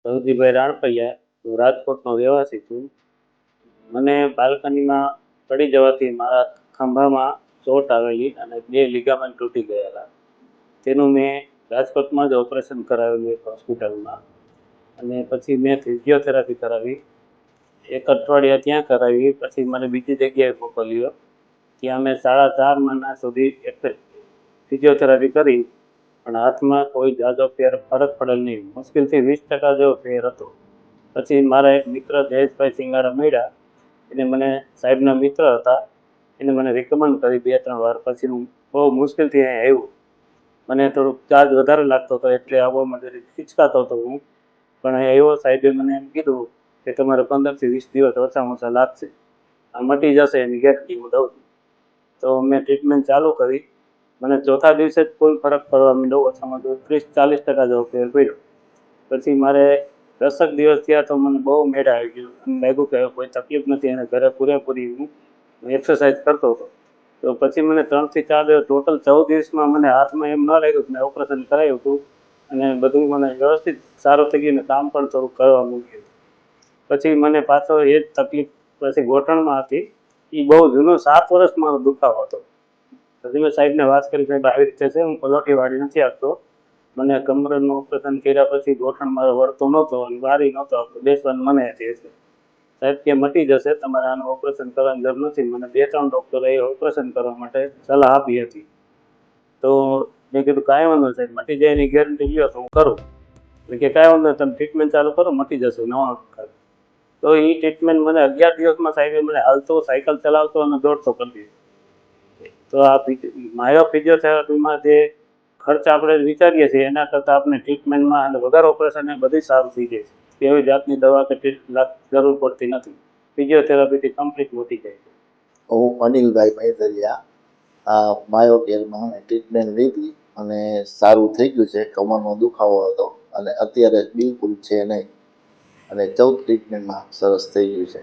સૌજીભાઈ રાણપૈયા. હું રાજકોટનો રહેવાસી છું. મને બાલ્કનીમાં પડી જવાથી મારા ખંભામાં ચોટ આવેલી અને 2 લિગામેન્ટ તૂટી ગયેલા. તેનું મેં રાજકોટમાં જ ઓપરેશન કરાવેલું એક હોસ્પિટલમાં. અને પછી મેં ફિઝિયોથેરાપી કરાવી. 1 અઠવાડિયા ત્યાં કરાવી. પછી મને બીજી જગ્યાએ મોકલ્યો. ત્યાં મેં 4.5 મહિના સુધી ફિઝિયોથેરાપી કરી, પણ હાથમાં કોઈ ઝાઝો ફરક પડેલ નહીં. મુશ્કેલથી 20% જેવો ફેર હતો. પછી મારા એક મિત્ર જયેશભાઈ સિંગાડા મળ્યા. એને મને, સાહેબના મિત્ર હતા, એને મને રિકમેન્ડ કરી 2-3 વાર. પછી હું બહુ મુશ્કેલથી અહીં આવ્યો. મને થોડુંક ચાર્જ વધારે લાગતો હતો એટલે આવવા માટે ખીચકાતો હતો હું. પણ અહીં આવ્યો, સાહેબે મને એમ કીધું કે તમારે 15 થી 20 દિવસ ઓછામાં ઓછા લાગશે, આ મટી જશે એની ગેરંટી હું દઉં છું. તો મેં ટ્રીટમેન્ટ ચાલુ કરી. મને ચોથા દિવસે જ ફૂલ ફરક પડવા માંડ્યો. ઓછામાં ઓછું 30-40% જેવો ફેર પડ્યો. પછી મારે 10 દિવસ થયા તો મને બહુ મેળ આવી ગયો. લાગ્યું કે કોઈ તકલીફ નથી અને ઘરે પૂરેપૂરી હું એક્સરસાઇઝ કરતો હતો. તો પછી મને 3 થી 4 દિવસ, ટોટલ 14 દિવસમાં મને હાથમાં એમ ન લાગ્યું કે મેં ઓપરેશન કરાવ્યું હતું અને બધું મને વ્યવસ્થિત સારું થઈ ગયું ને કામ પણ થોડુંક કરવા મૂક્યું. પછી મને પાછો એ જ તકલીફ પછી ઘૂંટણમાં હતી. એ બહુ જૂનો 7 વર્ષ મારો દુખાવો હતો. પછી મેં સાહેબને વાત કરી, સાહેબ આવી રીતે છે, હું પલોઠીવાળી નથી આપતો. મને કમરનું ઓપરેશન કર્યા પછી ઘૂંટણ મારો વળતો નહોતો અને વારી નહોતો આપતો, બેસવાનું મને હતી. સાહેબ કે મટી જશે, તમારે આનું ઓપરેશન કરવાની જરૂર નથી. મને 2-3 ડૉક્ટરોએ ઓપરેશન કરવા માટે સલાહ આપી હતી. તો મેં કીધું કાંઈ વાંધો સાહેબ, મટી જાય એની ગેરંટી લ્યો તો હું કરું. એટલે કે કાંઈ વાંધો તમે ટ્રીટમેન્ટ ચાલુ કરો, મટી જશે નવા. તો એ ટ્રીટમેન્ટ મને 11 દિવસમાં સાહેબે મને હાલતો, સાયકલ ચલાવતો અને દોડતો કરી દીધો. તો આ માયો ફિઝિયોથેરાપીમાં જે ખર્ચ આપણે વિચારીએ છીએ એના કરતાં આપણે ટ્રીટમેન્ટમાં અને વગર ઓપરેશન બધી સારું થઈ જાય છે. એવી જાતની દવા કે જરૂર પડતી નથી. ફિઝિયોથેરાપીથી કમ્પ્લીટ મટી જાય છે. હું અનિલભાઈ મહેદરિયા, આ માયોકેરમાં ટ્રીટમેન્ટ લીધી અને સારું થઈ ગયું છે. કમરનો દુખાવો હતો અને અત્યારે બિલકુલ છે નહીં અને 14 ટ્રીટમેન્ટમાં સરસ થઈ ગયું છે.